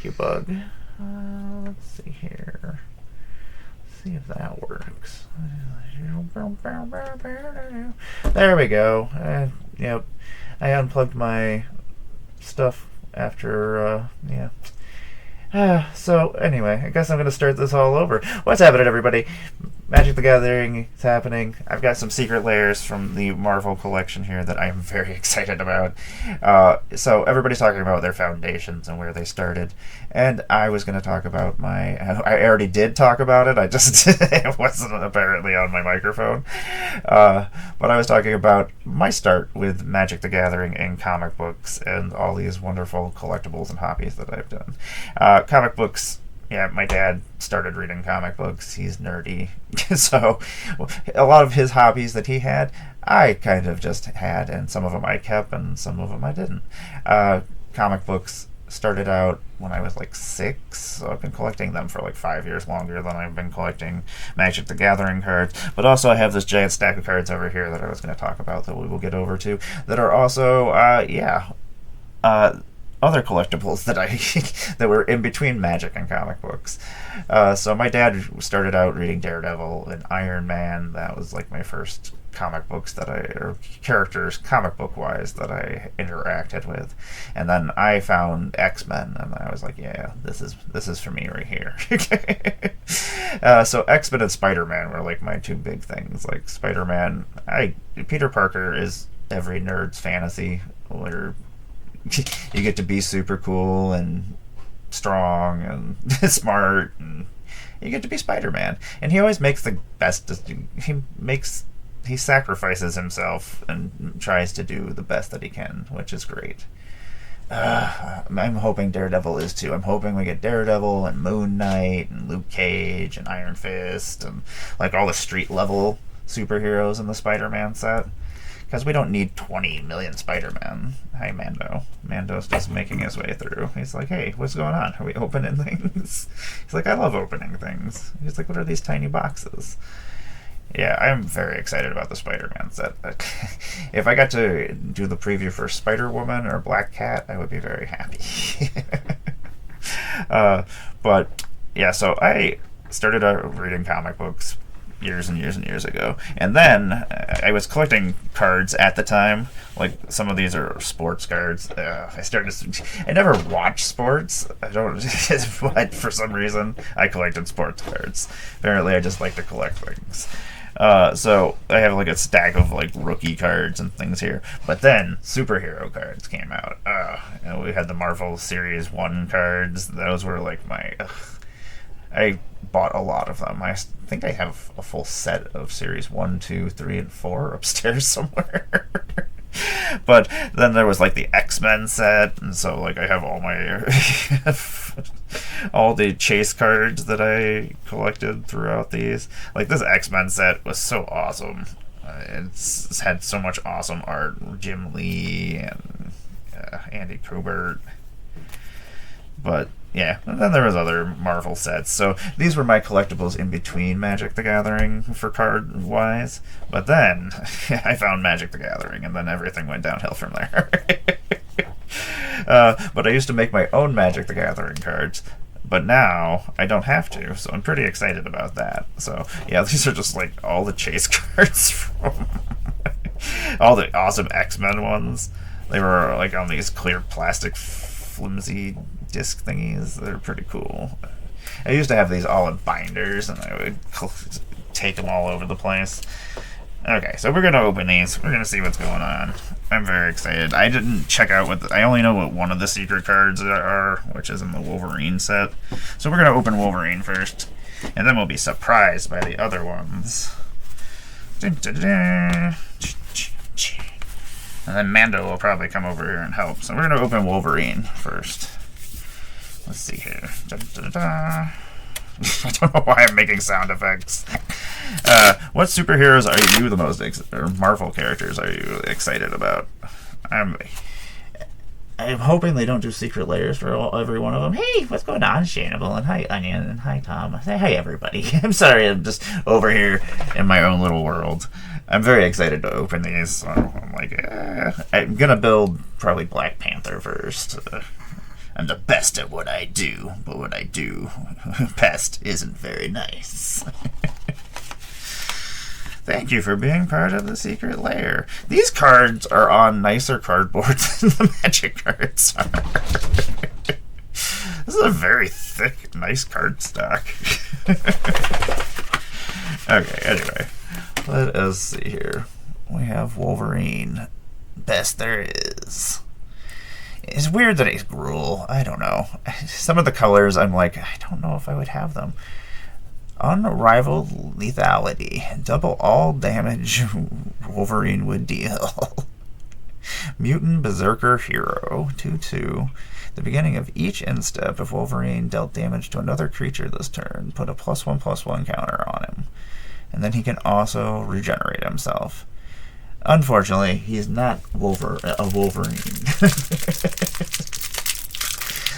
you, bug. Let's see here. See if that works. There we go. Yep. I unplugged my stuff after, yeah. So, anyway, I guess I'm going to start this all over. What's happening, everybody? Magic the Gathering is happening. I've got some secret layers from the Marvel collection here that I'm very excited about. So, everybody's talking about their foundations and where they started. And I was going to talk about I already did talk about it. I just it wasn't apparently on my microphone. But I was talking about my start with Magic the Gathering and comic books and all these wonderful collectibles and hobbies that I've done. Comic books, yeah, my dad started reading comic books. He's nerdy. So a lot of his hobbies that he had, I kind of just had, and some of them I kept and some of them I didn't. Comic books started out when I was like 6, so I've been collecting them for like 5 years longer than I've been collecting Magic the Gathering cards. But also I have this giant stack of cards over here that I was going to talk about that we will get over to, that are also, other collectibles that that were in between Magic and comic books. So my dad started out reading Daredevil and Iron Man. That was like my first comic books or characters comic book wise that I interacted with. And then I found X-Men and I was like, yeah, this is for me right here. So X-Men and Spider-Man were like my two big things. Like Spider-Man, Peter Parker is every nerd's fantasy, where you get to be super cool and strong and smart, and you get to be Spider-Man. And he always makes the best. He sacrifices himself and tries to do the best that he can, which is great. I'm hoping Daredevil is too. I'm hoping we get Daredevil and Moon Knight and Luke Cage and Iron Fist and like all the street level superheroes in the Spider-Man set. Because we don't need 20 million Spider-Man. Hi, Mando. Mando's just making his way through. He's like, hey, what's going on? Are we opening things? He's like, I love opening things. He's like, what are these tiny boxes? Yeah, I'm very excited about the Spider-Man set. If I got to do the preview for Spider-Woman or Black Cat, I would be very happy. But, yeah, so I started reading comic books years and years and years ago, and then I was collecting cards at the time. Like some of these are sports cards. I never watched sports. I don't, but for some reason I collected sports cards. Apparently, I just like to collect things. So I have like a stack of like rookie cards and things here. But then superhero cards came out. We had the Marvel Series 1 cards. Those were like I bought a lot of them. I think I have a full set of Series 1, 2, 3, and 4 upstairs somewhere. But then there was like the X-Men set, and so like I have all my all the chase cards that I collected throughout these. Like this X-Men set was so awesome. It's had so much awesome art. Jim Lee and Andy Kubert. But yeah, and then there was other Marvel sets. So these were my collectibles in between Magic the Gathering for card wise. But then I found Magic the Gathering, and then everything went downhill from there. But I used to make my own Magic the Gathering cards. But now I don't have to, so I'm pretty excited about that. So yeah, these are just like all the chase cards from all the awesome X-Men ones. They were like on these clear plastic flimsy disc thingies. They're pretty cool. I used to have these all in binders, and I would take them all over the place. Okay, so we're gonna open these. We're gonna see what's going on. I'm very excited. I didn't check out I only know what one of the secret cards are, which is in the Wolverine set. So we're gonna open Wolverine first, and then we'll be surprised by the other ones. And then Mando will probably come over here and help. So we're going to open Wolverine first. Let's see here. I don't know why I'm making sound effects. What superheroes are you the most, or Marvel characters are you excited about? I'm hoping they don't do secret layers for every one of them. Hey, what's going on, Shanable? And hi, Onion. And hi, Tom. Say hi, everybody. I'm sorry, I'm just over here in my own little world. I'm very excited to open these. So I'm like, I'm going to build probably Black Panther first. I'm the best at what I do, but what I do best isn't very nice. Thank you for being part of the secret lair. These cards are on nicer cardboards than the magic cards are. This is a very thick, nice card stock. Okay, anyway. Let us see here. We have Wolverine. Best there is. It's weird that he's Gruul. I don't know. Some of the colors, I'm like, I don't know if I would have them. Unrivaled lethality. Double all damage Wolverine would deal. Mutant Berserker Hero. 2/2. The beginning of each instep, if Wolverine dealt damage to another creature this turn, put a +1/+1 counter on him. And then he can also regenerate himself. Unfortunately, he's not a Wolverine.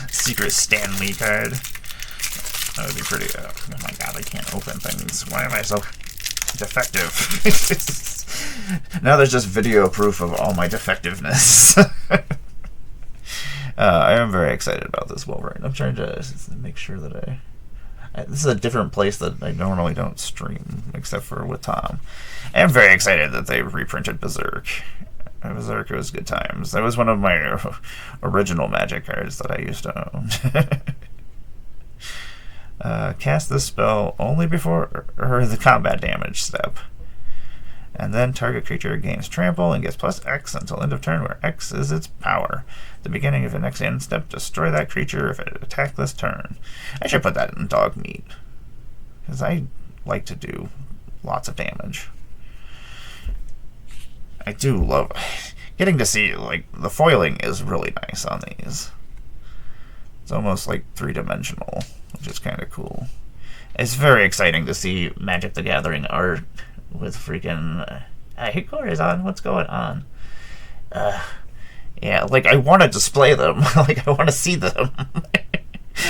Secret Stan Lee card. That would be pretty... oh my god, I can't open things. Why am I so defective? Now there's just video proof of all my defectiveness. I am very excited about this Wolverine. I'm trying to make sure that this is a different place that I normally don't stream, except for with Tom. I am very excited that they reprinted Berserk. Berserk was good times. That was one of my original Magic cards that I used to own. Cast this spell only before the combat damage step. And then target creature gains trample and gets +X until end of turn, where X is its power. The beginning of the next end step, destroy that creature if it attacked this turn. I should put that in dog meat, because I like to do lots of damage. I do love getting to see, like, the foiling is really nice on these. It's almost like 3-dimensional, which is kind of cool. It's very exciting to see Magic the Gathering art with freaking hey, Corazon, what's going on? Yeah, like, I want to display them. Like, I want to see them.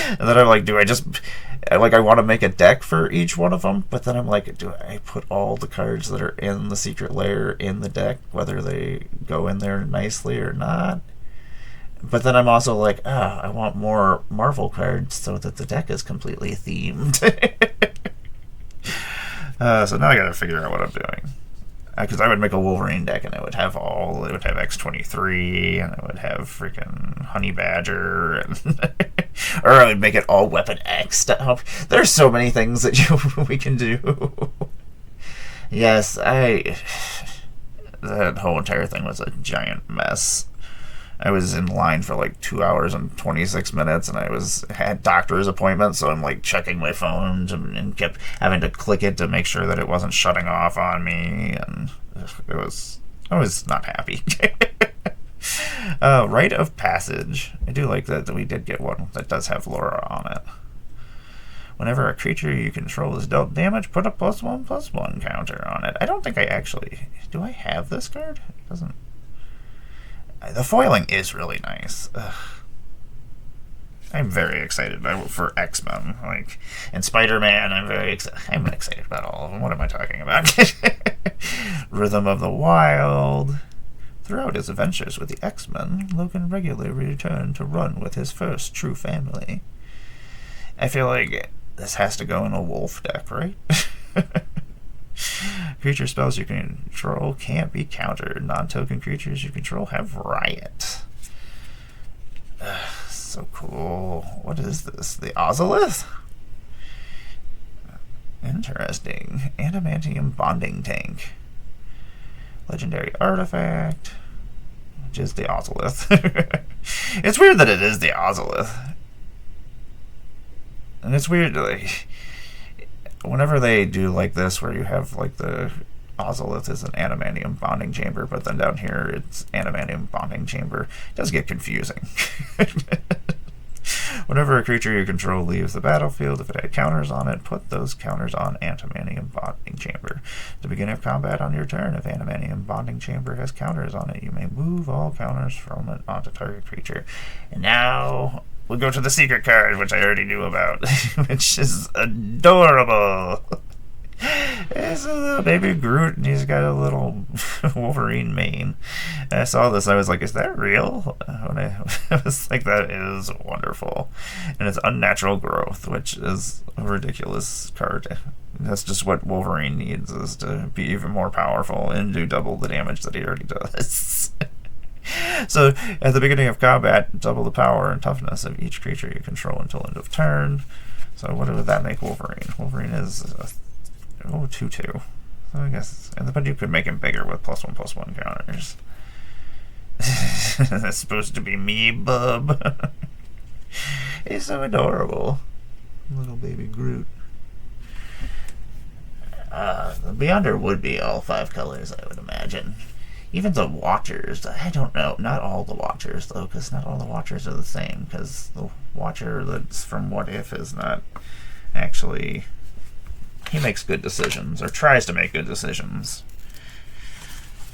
And then I'm like, do I just... like, I want to make a deck for each one of them, but then I'm like, do I put all the cards that are in the secret lair in the deck, whether they go in there nicely or not? But then I'm also like, I want more Marvel cards so that the deck is completely themed. So now I gotta figure out what I'm doing. Because I would make a Wolverine deck and it would have X-23 and it would have freaking Honey Badger and or I would make it all Weapon X stuff. There's so many things that we can do. Yes, that whole entire thing was a giant mess. I was in line for like 2 hours and 26 minutes, and I had doctor's appointments, so I'm like checking my phone and kept having to click it to make sure that it wasn't shutting off on me, and I was not happy. Rite of Passage. I do like that we did get one that does have Laura on it. Whenever a creature you control is dealt damage, put a +1/+1 counter on it. I don't think I actually... do I have this card? It doesn't... The foiling is really nice. Ugh. I'm very excited for X-Men. Like, and Spider-Man, I'm excited about all of them. What am I talking about? Rhythm of the Wild. Throughout his adventures with the X-Men, Logan regularly returned to run with his first true family. I feel like this has to go in a wolf deck, right? Creature spells you control can't be countered. Non-token creatures you control have Riot. So cool. What is this? The Ozolith? Interesting. Adamantium Bonding Tank. Legendary artifact. Which is the Ozolith. It's weird that it is the Ozolith. And it's weird, like... whenever they do like this, where you have like the Ozolith is an adamantium bonding chamber, but then down here it's adamantium bonding chamber, it does get confusing. Whenever a creature you control leaves the battlefield, if it had counters on it, put those counters on adamantium bonding chamber. At the beginning of combat on your turn, if adamantium bonding chamber has counters on it, you may move all counters from it onto target creature. And now we'll go to the secret card, which I already knew about, which is adorable. It's a little baby Groot, and he's got a little Wolverine mane. And I saw this, I was like, is that real? I was like, that is wonderful. And it's unnatural growth, which is a ridiculous card. That's just what Wolverine needs, is to be even more powerful and do double the damage that he already does. So, at the beginning of combat, double the power and toughness of each creature you control until end of turn. So what would that make Wolverine? Wolverine is 2/2. So I guess, but you could make him bigger with +1/+1 counters. That's supposed to be me, bub. He's so adorable, little baby Groot. The Beyonder would be all 5 colors, I would imagine. Even the Watchers, I don't know. Not all the Watchers, though, because not all the Watchers are the same, because the Watcher that's from What If is not actually... He makes good decisions, or tries to make good decisions.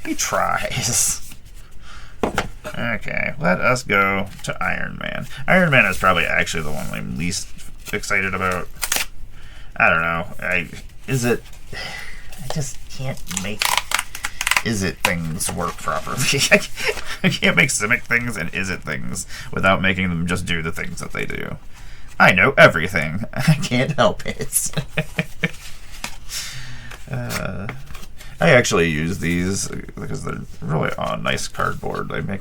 He tries. Okay, let us go to Iron Man. Iron Man is probably actually the one I'm least excited about. I don't know. I just can't make... Is-it things work properly. I can't make Simic things and Is-it things without making them just do the things that they do. I know everything. I can't help it. I actually use these because they're really nice cardboard. They make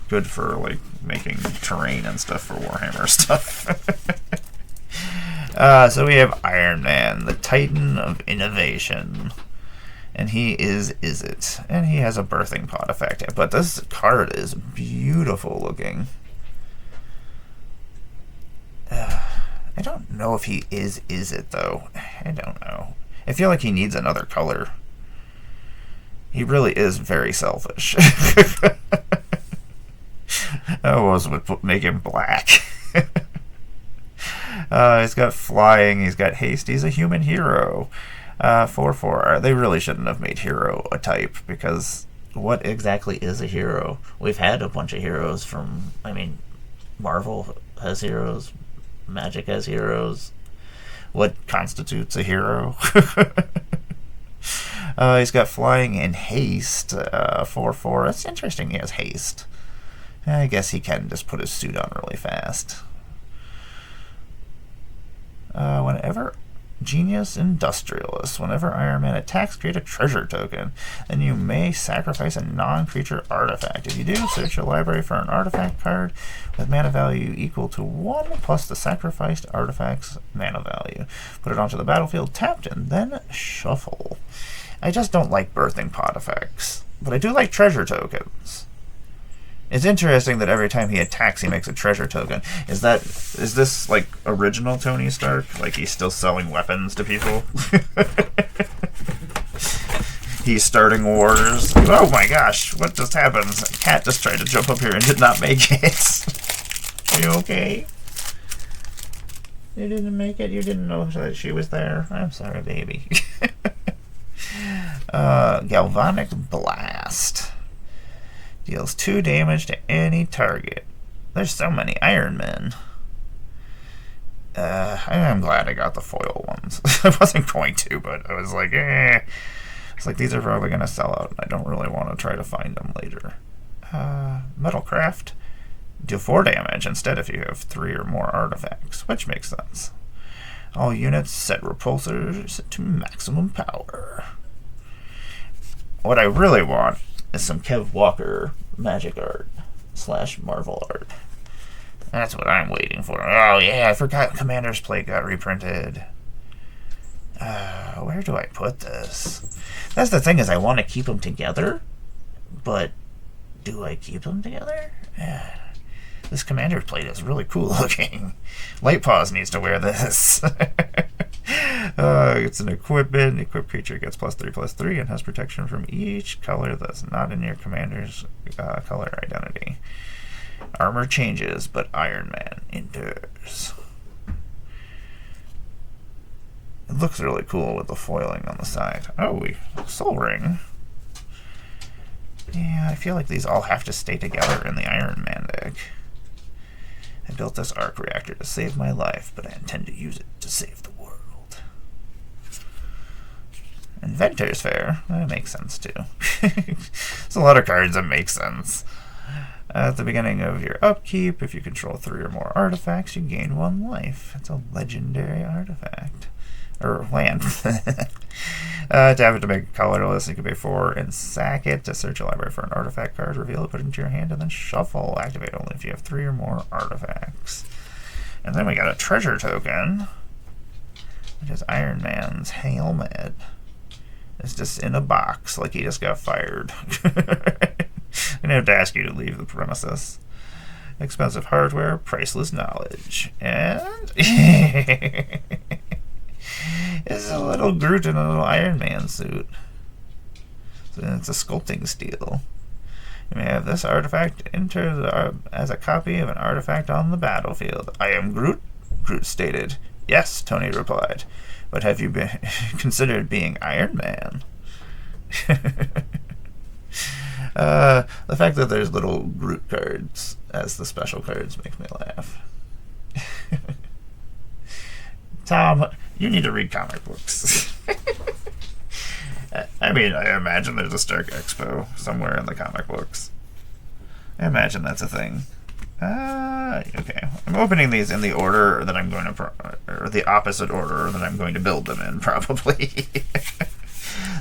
good for like making terrain and stuff for Warhammer stuff. So we have Iron Man, the Titan of Innovation. And he is Is-it. And he has a birthing pod effect. But this card is beautiful looking. I don't know if he is Is-it, though. I don't know. I feel like he needs another color. He really is very selfish. I almost would make him black. He's got flying, he's got haste, he's a human hero. 4/4. They really shouldn't have made hero a type, because what exactly is a hero? We've had a bunch of heroes from, I mean, Marvel has heroes, Magic has heroes. What constitutes a hero? He's got flying and haste, 4/4. That's interesting, he has haste. I guess he can just put his suit on really fast. Whenever Genius Industrialist. Whenever Iron Man attacks, create a treasure token. Then you may sacrifice a non-creature artifact. If you do, search your library for an artifact card with mana value equal to 1 plus the sacrificed artifact's mana value. Put it onto the battlefield tapped and then shuffle. I just don't like birthing pod effects, but I do like treasure tokens. It's interesting that every time he attacks, he makes a treasure token. Is this like original Tony Stark? Like he's still selling weapons to people? He's starting wars. Oh my gosh, what just happened? A cat just tried to jump up here and did not make it. Are you okay? You didn't make it? You didn't know that she was there? I'm sorry, baby. Galvanic Blast. Deals 2 damage to any target. There's so many Iron Men. I'm glad I got the foil ones. I wasn't going to, but I was like, eh. It's like, these are probably going to sell out, and I don't really want to try to find them later. Metalcraft. Do 4 damage instead if you have 3 or more artifacts, which makes sense. All units set repulsors to maximum power. What I really want is some Kev Walker magic art / Marvel art. That's what I'm waiting for. Oh yeah, I forgot Commander's Plate got reprinted. Where do I put this? That's the thing, is I want to keep them together, but do I keep them together? This Commander's Plate is really cool looking. Lightpaws needs to wear this. It's an equipment. Equipped creature gets +3/+3 and has protection from each color that's not in your commander's color identity. Armor changes, but Iron Man endures. It looks really cool with the foiling on the side. Oh, Soul Ring. Yeah, I feel like these all have to stay together in the Iron Man deck. I built this arc reactor to save my life, but I intend to use it to save the world. Inventor's Fair. That makes sense, too. There's a lot of cards that make sense. At the beginning of your upkeep, if you control 3 or more artifacts, you gain 1 life. It's a legendary artifact. Or land. Tap it to make a colorless. You can pay 4 and sack it to search your library for an artifact card, reveal it, put it into your hand, and then shuffle. Activate only if you have 3 or more artifacts. And then we got a treasure token, which is Iron Man's helmet. It's just in a box, like he just got fired. I'm gonna have to ask you to leave the premises. Expensive hardware, priceless knowledge, and it's a little Groot in a little Iron Man suit. So it's a sculpting steel. You may have this artifact enter as a copy of an artifact on the battlefield. I am Groot, Groot stated. Yes, Tony replied. But have you been considered being Iron Man? The fact that there's little Groot cards as the special cards makes me laugh. Tom, you need to read comic books. I mean, I imagine there's a Stark Expo somewhere in the comic books. I imagine that's a thing. Okay. I'm opening these in the order that I'm going to, or the opposite order that I'm going to build them in, probably.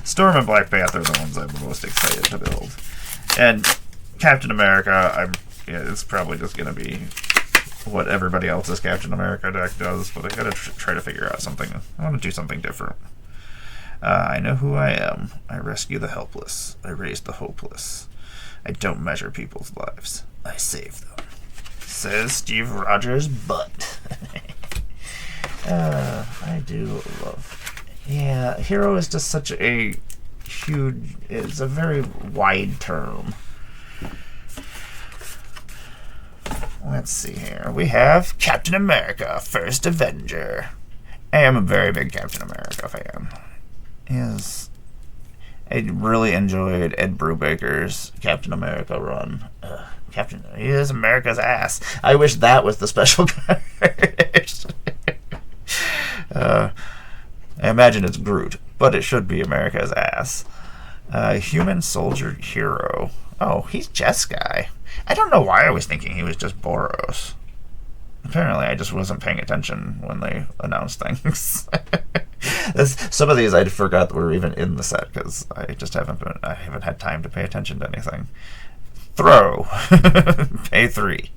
Storm and Black Panther are the ones I'm most excited to build. And Captain America, it's probably just going to be what everybody else's Captain America deck does, but I gotta try to figure out something. I want to do something different. I know who I am. I rescue the helpless. I raise the hopeless. I don't measure people's lives. I save them. Says Steve Rogers' butt. I do love... Yeah, hero is just such a huge... It's a very wide term. Let's see here. We have Captain America, First Avenger. I am a very big Captain America fan. I really enjoyed Ed Brubaker's Captain America run. He is America's ass. I wish that was the special card. I imagine it's Groot, but it should be America's ass. Human Soldier Hero. Oh, he's Jeskai. I don't know why I was thinking he was just Boros. Apparently, I just wasn't paying attention when they announced things. Some of these I forgot were even in the set because I just haven't had time to pay attention to anything. Throw. Pay 3.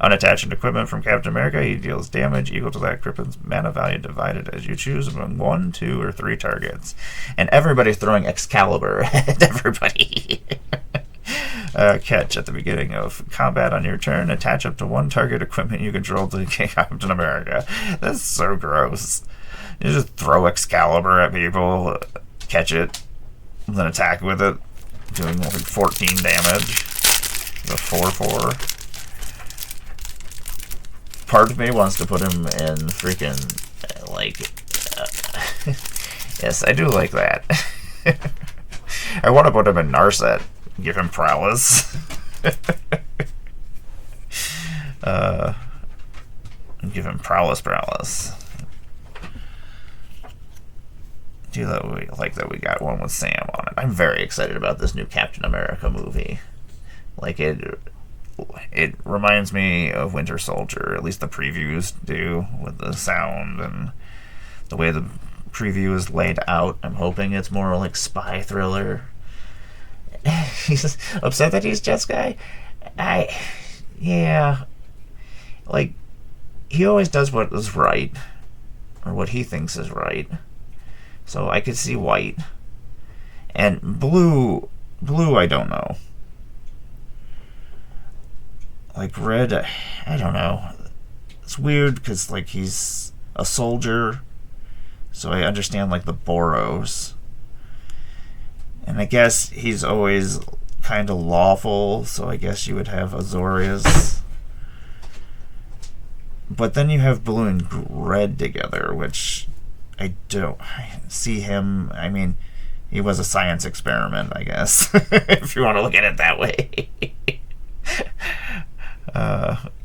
Unattached equipment from Captain America. He deals damage equal to that equipment's mana value divided as you choose among 1, 2, or 3 targets. And everybody's throwing Excalibur at everybody. Catch at the beginning of combat on your turn. Attach up to 1 target equipment you control to Captain America. That's so gross. You just throw Excalibur at people, catch it, and then attack with it, doing like 14 damage. The 4/4. Part of me wants to put him in freaking, yes, I do like that. I want to put him in Narset. Give him prowess. Give him prowess. Do like that we got one with Sam on it. I'm very excited about this new Captain America movie. Like it reminds me of Winter Soldier, at least the previews do, with the sound and the way the preview is laid out. I'm hoping it's more like spy thriller. He's upset that he's Jeskai. Yeah. Like, he always does what is right, or what he thinks is right. So I could see white. And blue, I don't know. Like red, I don't know. It's weird because, like, he's a soldier, so I understand, like, the Boros. And I guess he's always kind of lawful, so I guess you would have Azorius. But then you have blue and red together, which I don't see him. I mean, he was a science experiment, I guess, if you want to look at it that way.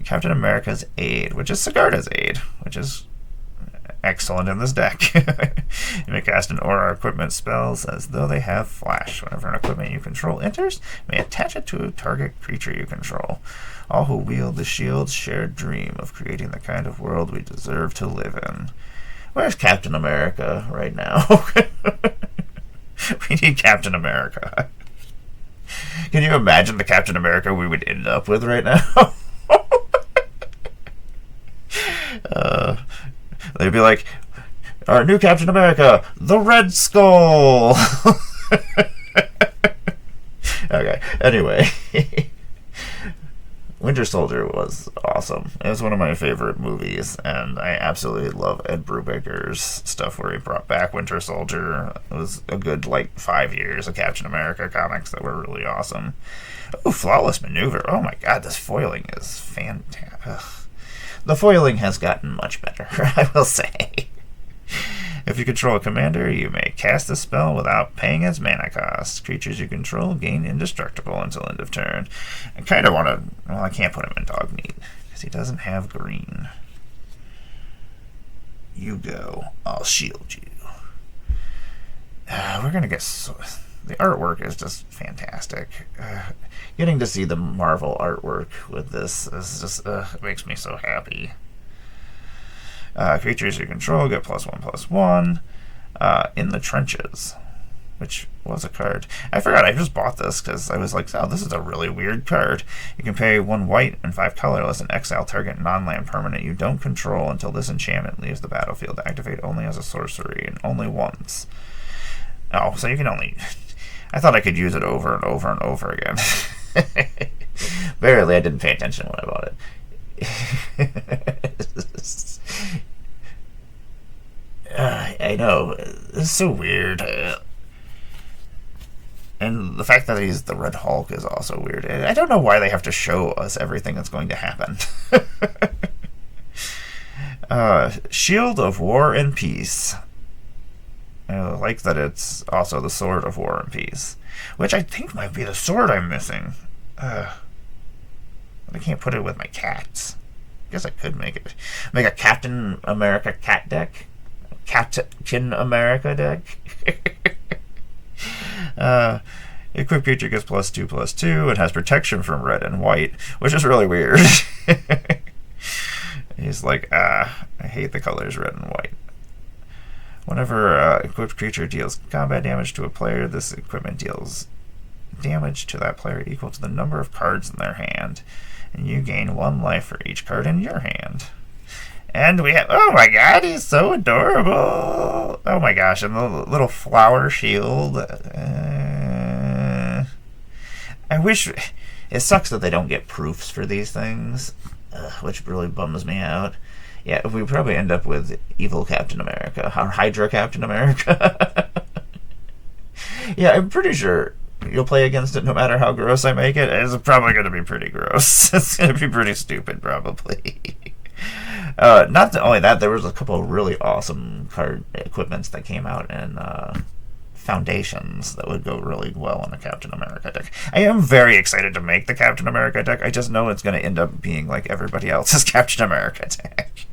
Captain America's aide, which is Sigarda's aide, which is excellent in this deck. You may cast an aura equipment spells as though they have flash. Whenever an equipment you control enters, you may attach it to a target creature you control. All who wield the shields share a dream of creating the kind of world we deserve to live in. Where's Captain America right now? We need Captain America. Can you imagine the Captain America we would end up with right now? They'd be like, our new Captain America, the Red Skull. Okay, anyway. Winter Soldier was awesome. It was one of my favorite movies, and I absolutely love Ed Brubaker's stuff where he brought back Winter Soldier. It was a good, 5 years of Captain America comics that were really awesome. Oh, Flawless Maneuver. Oh my god, this foiling is fantastic. The foiling has gotten much better, I will say. If you control a commander, you may cast a spell without paying its mana cost. Creatures you control gain indestructible until end of turn. I kind of want to... Well, I can't put him in dog meat, because he doesn't have green. You go. I'll shield you. We're going to get... The artwork is just fantastic. Getting to see the Marvel artwork with this is just... it makes me so happy. Creatures you control get +1/+1. In the Trenches, which was a card. I forgot, I just bought this because I was like, oh, this is a really weird card. You can pay 1 white and 5 colorless and exile target non-land permanent you don't control until this enchantment leaves the battlefield. Activate only as a sorcery and only once. Oh, so you can only... I thought I could use it over and over and over again. Barely, I didn't pay attention when I bought it. I know, it's so weird. And the fact that he's the Red Hulk is also weird. I don't know why they have to show us everything that's going to happen. Shield of War and Peace. I like that it's also the Sword of War and Peace, which I think might be the sword I'm missing. I can't put it with my cats. I guess I could make a Captain America cat deck. Captain America deck. Equipped creature gets +2/+2 and has protection from red and white, which is really weird. He's like, I hate the colors red and white. Whenever equipped creature deals combat damage to a player, this equipment deals damage to that player equal to the number of cards in their hand, and you gain 1 life for each card in your hand. And we have, oh my god, he's so adorable. Oh my gosh, and the little flower shield. I wish, it sucks that they don't get proofs for these things, which really bums me out. Yeah, we probably end up with evil Captain America, or Hydra Captain America. Yeah, I'm pretty sure you'll play against it no matter how gross I make it. It's probably going to be pretty gross. It's going to be pretty stupid, probably. Not only that, there was a couple of really awesome card equipments that came out in Foundations that would go really well in the Captain America deck. I am very excited to make the Captain America deck. I just know it's going to end up being like everybody else's Captain America deck.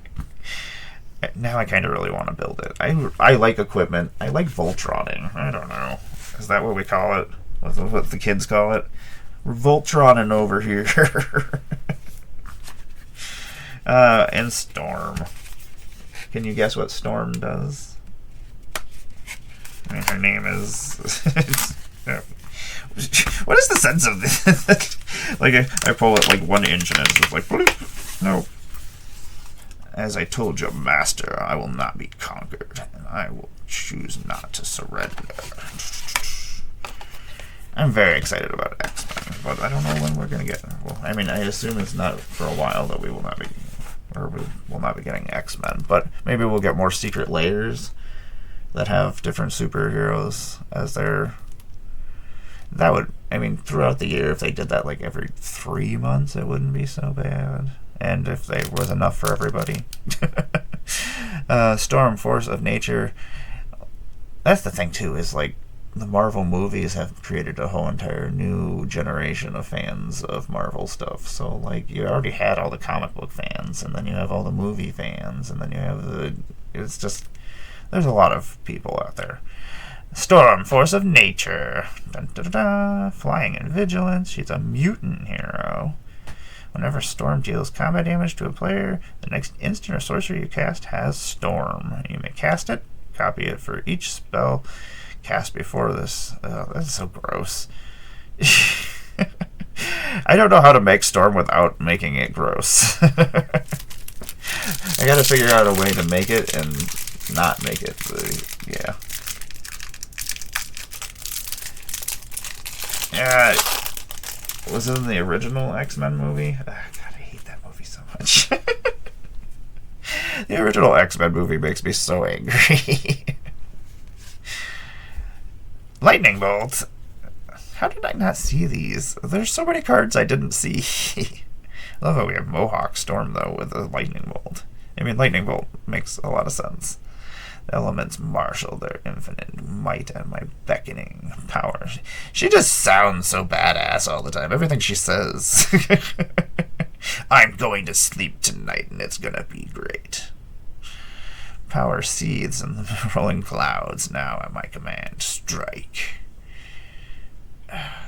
Now I kind of really want to build it. I like equipment. I like Voltroning. I don't know. Is that what we call it? What the kids call it? We're Voltroning over here. And Storm. Can you guess what Storm does? I mean, her name is... What is the sense of this? Like, I pull it like 1 inch and it's just like... Bloop. No. As I told your master, I will not be conquered, and I will choose not to surrender. I'm very excited about X-Men, but I don't know when we're going to get... Well, I mean, I assume it's not for a while that we will not be... Or we will not be getting X-Men, but maybe we'll get more secret layers that have different superheroes as their... That would... I mean, throughout the year, if they did that like every 3 months, it wouldn't be so bad. And if there was enough for everybody. Storm, Force of Nature. That's the thing, too, is like the Marvel movies have created a whole entire new generation of fans of Marvel stuff. So, like, you already had all the comic book fans, and then you have all the movie fans, and then you have the It's just, there's a lot of people out there. Storm, force of nature. Dun, dun, dun, dun. Flying and vigilance. She's a mutant hero. Whenever Storm deals combat damage to a player, the next instant or sorcery you cast has Storm. You may cast it, copy it for each spell cast before this. That's so gross. I don't know how to make Storm without making it gross. I gotta figure out a way to make it and not make it. Yeah. Was it in the original X-Men movie? God, I hate that movie so much. The original X-Men movie makes me so angry. Lightning Bolt. How did I not see these? There's so many cards I didn't see. I love how we have Mohawk Storm, though, with the Lightning Bolt. I mean, Lightning Bolt makes a lot of sense. The elements marshal their infinite might and my beckoning power. She just sounds so badass all the time. Everything she says. I'm going to sleep tonight, and it's gonna be great. Power seethes in the rolling clouds. Now at my command, strike.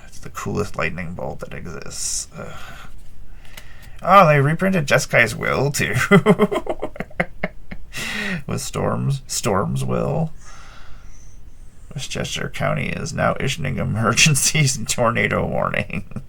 It's the coolest lightning bolt that exists. Oh, they reprinted Jeskai's Will, too. With Storm's Will. Westchester County is now issuing emergencies and tornado warning.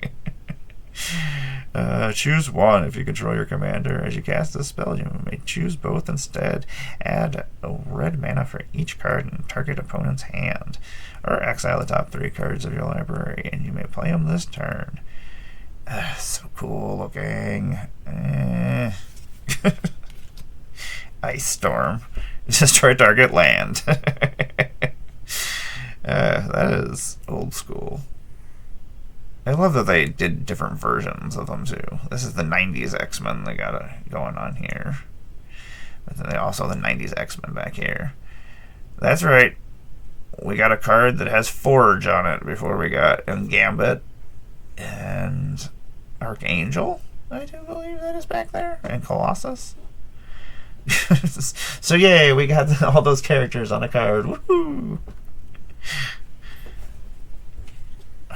Choose one if you control your commander. As you cast this spell, you may choose both instead. Add a red mana for each card in target opponent's hand. Or exile the top 3 cards of your library, and you may play them this turn. So cool looking. Ice Storm. Destroy target land. That is old school. I love that they did different versions of them too. This is the 90s X-Men they got going on here. But then they also the 90s X-Men back here. That's right. We got a card that has Forge on it before we got Gambit and Archangel. I do believe that is back there. And Colossus. So yay, we got all those characters on a card. Woohoo!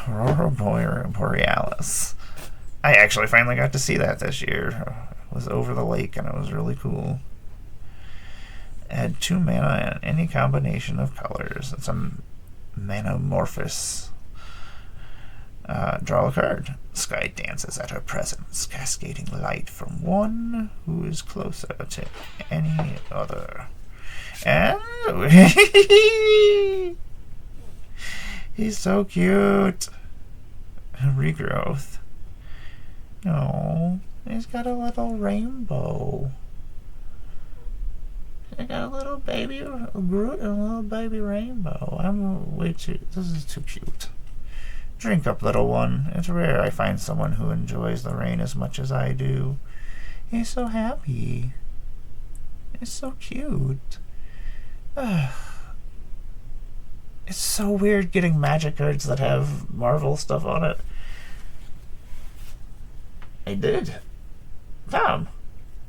Aurora Borealis. I actually finally got to see that this year. It was over the lake and it was really cool. Add 2 mana in any combination of colors. It's a Manamorphous. Draw a card. Sky dances at her presence, cascading light from one who is closer to any other. And he's so cute. Regrowth. Oh, he's got a little rainbow. I got a little baby Groot and a little baby rainbow. This is too cute. Drink up, little one. It's rare I find someone who enjoys the rain as much as I do. He's so happy. It's so cute. It's so weird getting Magic cards that have Marvel stuff on it. I did. Tom,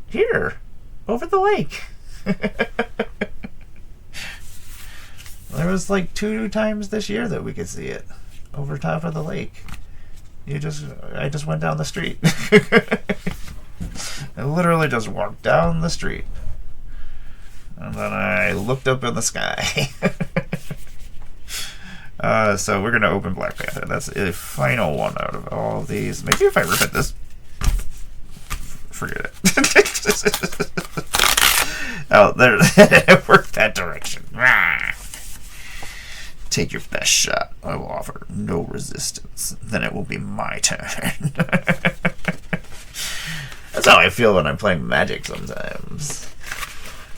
here, over the lake. There was like 2 times this year that we could see it over top of the lake. I just went down the street. I literally just walked down the street, and then I looked up in the sky. So we're gonna open Black Panther. That's the final one out of all of these. Maybe if I rip at this, forget it. Oh, there, it worked that direction. Take your best shot. I will offer no resistance. Then it will be my turn. That's how I feel when I'm playing Magic sometimes.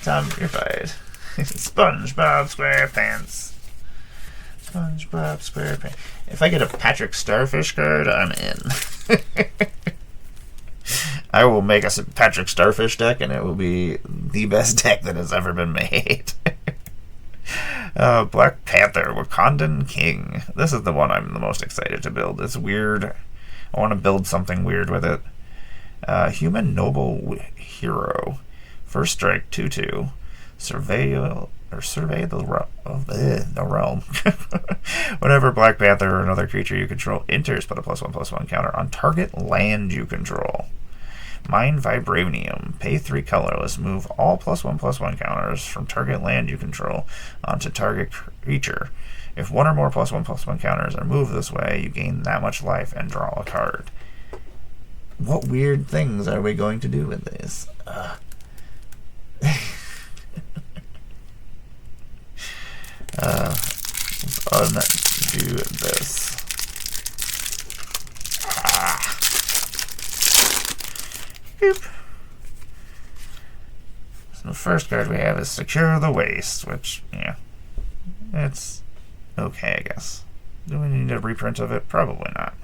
Tom, you're fired. SpongeBob SquarePants. SpongeBob SquarePants. If I get a Patrick Starfish card, I'm in. I will make a Patrick Starfish deck, and it will be the best deck that has ever been made. Black Panther, Wakandan King. This is the one I'm the most excited to build. It's weird. I want to build something weird with it. Human Noble Hero. First strike, 2/2. survey the realm. Whenever Black Panther or another creature you control enters, put a +1/+1 counter on target land you control. Mind Vibranium. Pay 3 colorless. Move all +1/+1 counters from target land you control onto target creature. If one or more +1/+1 counters are moved this way, you gain that much life and draw a card. What weird things are we going to do with this? Let's undo this. Boop. So the first card we have is Secure the Waste, which, yeah, it's okay, I guess. Do we need a reprint of it? Probably not.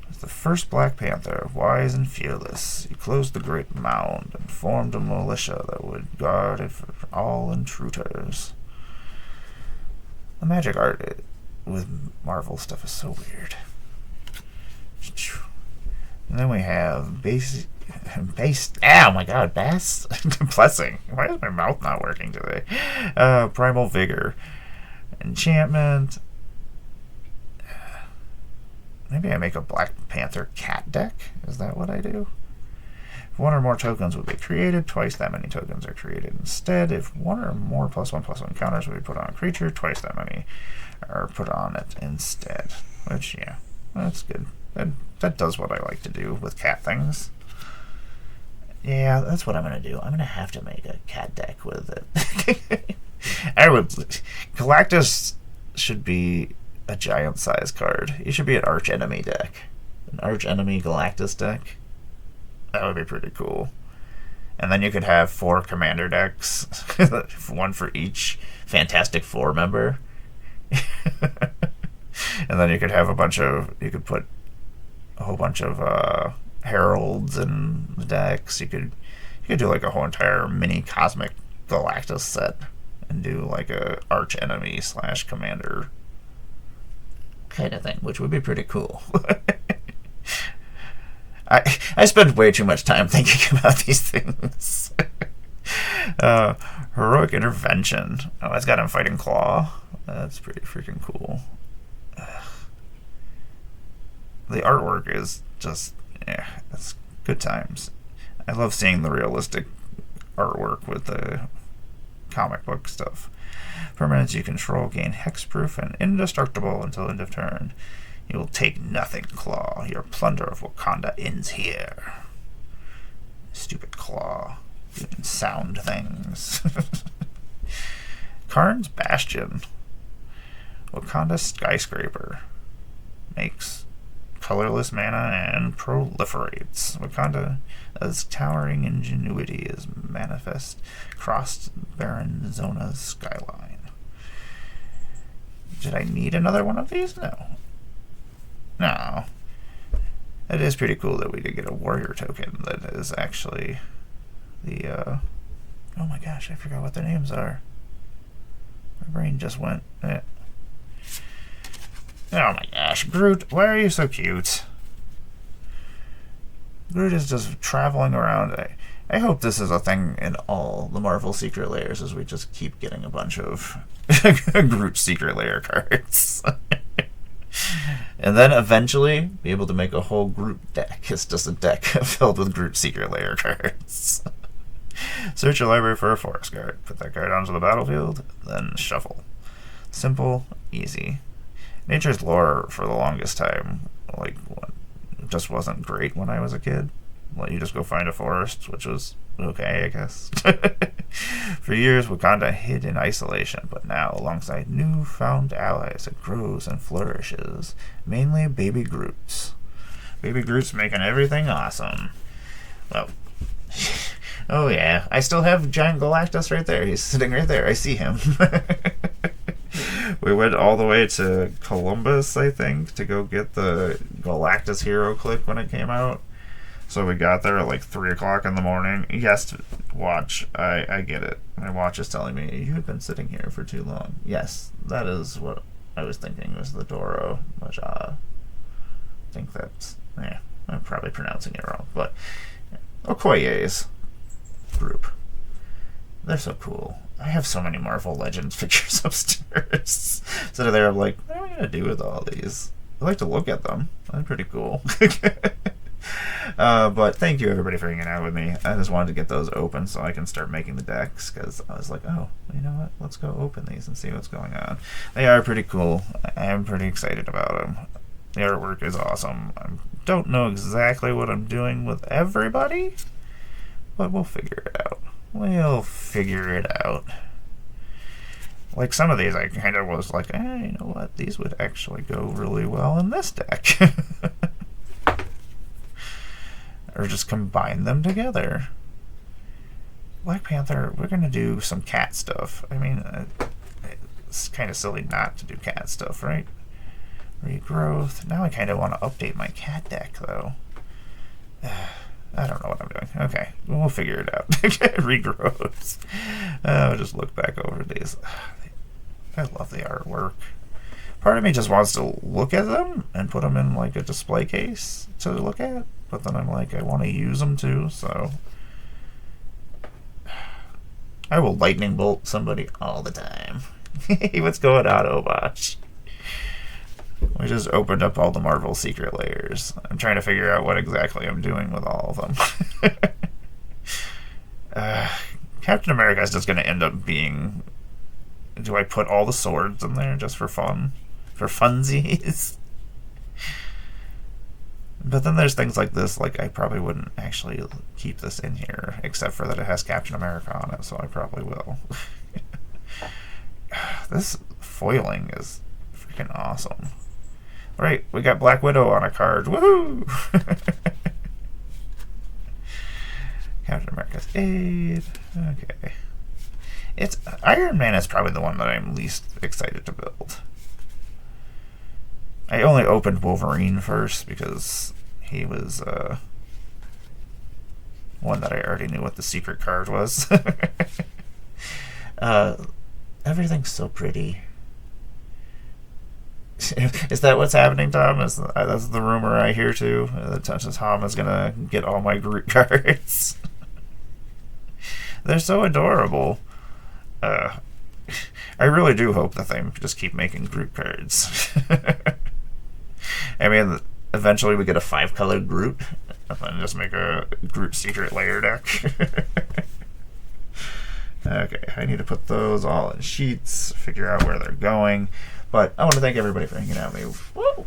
It's the first Black Panther, wise and fearless. He closed the great mound and formed a militia that would guard it for all intruders. The magic art with Marvel stuff is so weird. And then we have base. Oh my god, Bass? Blessing. Why is my mouth not working today? Primal Vigor. Enchantment. Maybe I make a Black Panther cat deck? Is that what I do? If one or more tokens would be created, twice that many tokens are created instead. If one or more +1/+1 counters would be put on a creature, twice that many are put on it instead. Which, yeah, that's good. That does what I like to do with cat things. Yeah, that's what I'm going to do. I'm going to have to make a cat deck with it. Galactus should be a giant size card. He should be an arch enemy deck. An arch enemy Galactus deck. That would be pretty cool. And then you could have 4 commander decks. One for each Fantastic Four member. And then you could have you could put a whole bunch of heralds in the decks. You could do like a whole entire mini cosmic Galactus set and do like a arch enemy / commander kind of thing, which would be pretty cool. I spend way too much time thinking about these things. Heroic Intervention. Oh, it's got him fighting Claw. That's pretty freaking cool. The artwork is just, yeah, it's good times. I love seeing the realistic artwork with the comic book stuff. Permanents you control gain hexproof and indestructible until end of turn. You will take nothing, Claw. Your plunder of Wakanda ends here. Stupid Claw. Doing sound things. Karn's Bastion. Wakanda Skyscraper. Makes colorless mana and proliferates. Wakanda as towering ingenuity is manifest across barren Zona's skyline. Did I need another one of these? No. It is pretty cool that we did get a warrior token that is actually the, oh my gosh, I forgot what their names are. My brain just went, Oh my gosh, Groot, why are you so cute? Groot is just traveling around. I hope this is a thing in all the Marvel Secret Lairs, as we just keep getting a bunch of Groot Secret Lair cards. And then eventually be able to make a whole Groot deck. It's just a deck filled with Groot Secret Lair cards. Search your library for a forest card. Put that card onto the battlefield, then shuffle. Simple, easy. Nature's Lore for the longest time, just wasn't great when I was a kid. Let you just go find a forest, which was okay, I guess. For years, Wakanda hid in isolation, but now, alongside newfound allies, it grows and flourishes. Mainly Baby Groots. Baby Groot's making everything awesome. Well, oh yeah, I still have Giant Galactus right there. He's sitting right there. I see him. We went all the way to Columbus, I think, to go get the Galactus Hero Click when it came out. So we got there at like 3 o'clock in the morning. Yes, watch. I get it. My watch is telling me, you have been sitting here for too long. Yes, that is what I was thinking was the Doro, which I think that's, I'm probably pronouncing it wrong. But Okoye's group. They're so cool. I have so many Marvel Legends figures upstairs. So there, I'm like, what am I gonna do with all these? I like to look at them. They're pretty cool. But thank you everybody for hanging out with me. I just wanted to get those open so I can start making the decks, because I was like, oh, you know what? Let's go open these and see what's going on. They are pretty cool. I am pretty excited about them. The artwork is awesome. I don't know exactly what I'm doing with everybody, but we'll figure it out. We'll figure it out. Like some of these, I kind of was like, you know what? These would actually go really well in this deck. Or just combine them together. Black Panther, we're going to do some cat stuff. I mean, it's kind of silly not to do cat stuff, right? Regrowth. Now I kind of want to update my cat deck, though. I don't know what I'm doing. Okay, we'll figure it out. Regrowths. I'll just look back over these. I love the artwork. Part of me just wants to look at them and put them in like a display case to look at, but then I'm like, I want to use them too, so I will lightning bolt somebody all the time. Hey, what's going on, Obosh? We just opened up all the Marvel secret layers. I'm trying to figure out what exactly I'm doing with all of them. Captain America is just going to end up being... Do I put all the swords in there just for fun? For funsies? But then there's things like this, like I probably wouldn't actually keep this in here, except for that it has Captain America on it, so I probably will. This foiling is freaking awesome. Right, we got Black Widow on a card. Woohoo! Captain America's aid. Okay. It's Iron Man is probably the one that I'm least excited to build. I only opened Wolverine first because he was one that I already knew what the secret card was. Everything's so pretty. Is that what's happening, Tom? That's the rumor I hear too. That Tom is gonna get all my Groot cards. They're so adorable. I really do hope that they just keep making Groot cards. I mean, eventually we get a 5-color Groot, and then just make a Groot secret layer deck. Okay, I need to put those all in sheets, figure out where they're going. But I want to thank everybody for hanging out with me. Whoa!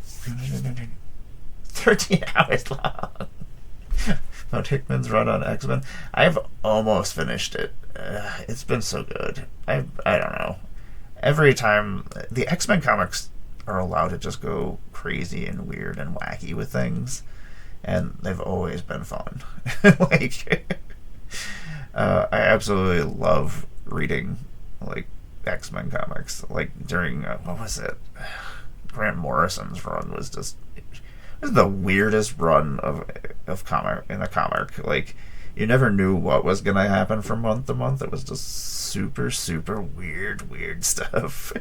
13 hours long. About Hickman's run on X-Men. I've almost finished it. It's been so good. I don't know. Every time the X-Men comics are allowed to just go crazy and weird and wacky with things, and they've always been fun. Like, I absolutely love reading like X-Men comics. Like during what was it? Grant Morrison's run was just it was the weirdest run of comic in a comic. Like you never knew what was gonna happen from month to month. It was just super weird stuff.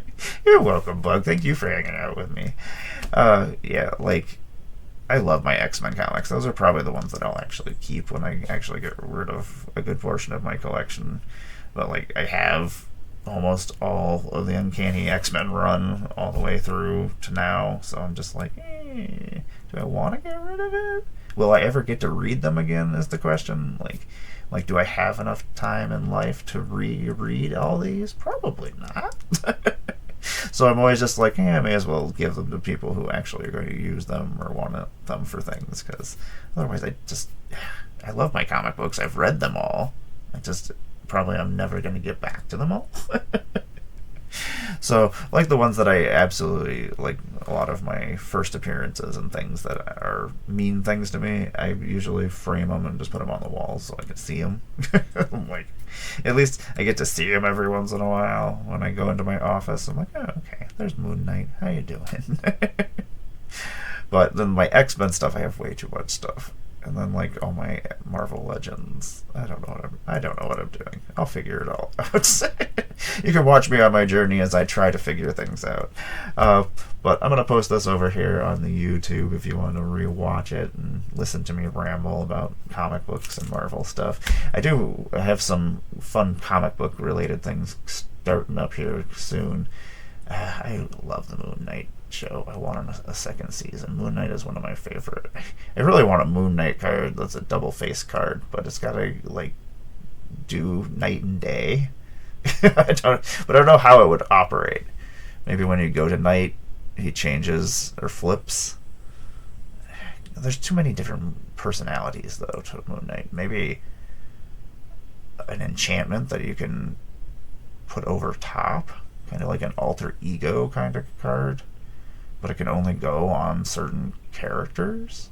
You're welcome, Bug. Thank you for hanging out with me. Yeah, like I love my X-Men comics. Those are probably the ones that I'll actually keep when I actually get rid of a good portion of my collection. But like I have almost all of the Uncanny X-Men run all the way through to now, so I'm just like, do I want to get rid of it? Will I ever get to read them again is the question. Like do I have enough time in life to reread all these? Probably not. So I'm always just like, I may as well give them to people who actually are going to use them or want them for things, because otherwise I love my comic books. I've read them all. I'm never going to get back to them all. So, like the ones that I absolutely, like a lot of my first appearances and things that are mean things to me, I usually frame them and just put them on the wall so I can see them. I'm like, at least I get to see them every once in a while when I go into my office. I'm like, oh, okay, there's Moon Knight. How you doing? But then my X-Men stuff, I have way too much stuff. and then like all my Marvel Legends. I don't know what I'm doing. I'll figure it all out. You can watch me on my journey as I try to figure things out. But I'm gonna post this over here on the YouTube if you want to rewatch it and listen to me ramble about comic books and Marvel stuff. I have some fun comic book related things starting up here soon. I love the Moon Knight show. I want a second season. Moon Knight is one of my favorite. I really want a Moon Knight card that's a double face card, but it's gotta like do night and day. I don't know how it would operate. Maybe when you go to night, he changes or flips. There's too many different personalities though to Moon Knight. Maybe an enchantment that you can put over top, kind of like an alter ego kind of card, but it can only go on certain characters.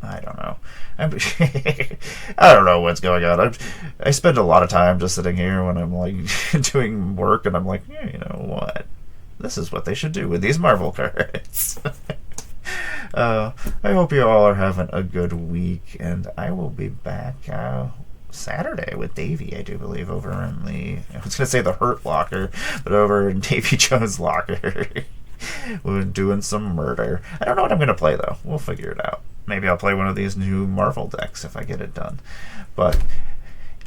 I don't know. I don't know what's going on. I spend a lot of time just sitting here when I'm like doing work, and I'm like, yeah, you know what? This is what they should do with these Marvel cards. I hope you all are having a good week, and I will be back Saturday with Davey, I do believe, over in I was going to say the Hurt Locker, but over in Davy Jones' locker. We're doing some murder. I don't know what I'm going to play, though. We'll figure it out. Maybe I'll play one of these new Marvel decks if I get it done. But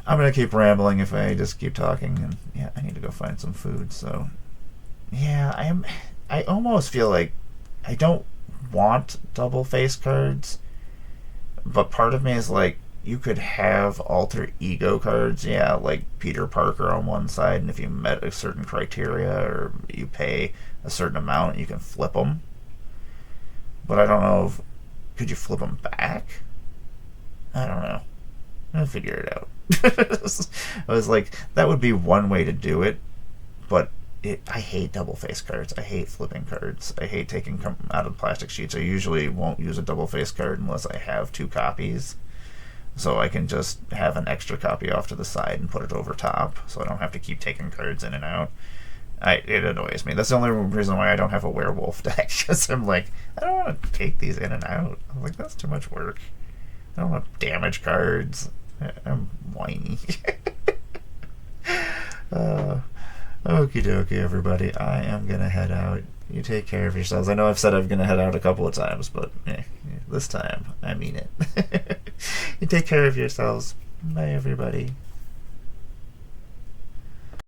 I'm going to keep rambling if I just keep talking. And yeah, I need to go find some food. So yeah, I almost feel like I don't want double face cards. But part of me is like, you could have alter ego cards, yeah, like Peter Parker on one side, and if you met a certain criteria or you pay a certain amount, you can flip them. But I don't know if could you flip them back? I don't know. I'll figure it out. I was like, that would be one way to do it, but I hate double face cards. I hate flipping cards. I hate taking out of plastic sheets. I usually won't use a double face card unless I have 2 copies. So I can just have an extra copy off to the side and put it over top, so I don't have to keep taking cards in and out. It annoys me. That's the only reason why I don't have a werewolf deck, because I'm like, I don't want to take these in and out. I'm like, that's too much work. I don't want damage cards. I'm whiny. Okie dokie, everybody. I am going to head out. You take care of yourselves. I know I've said I'm going to head out a couple of times, but this time, I mean it. You take care of yourselves. Bye, everybody.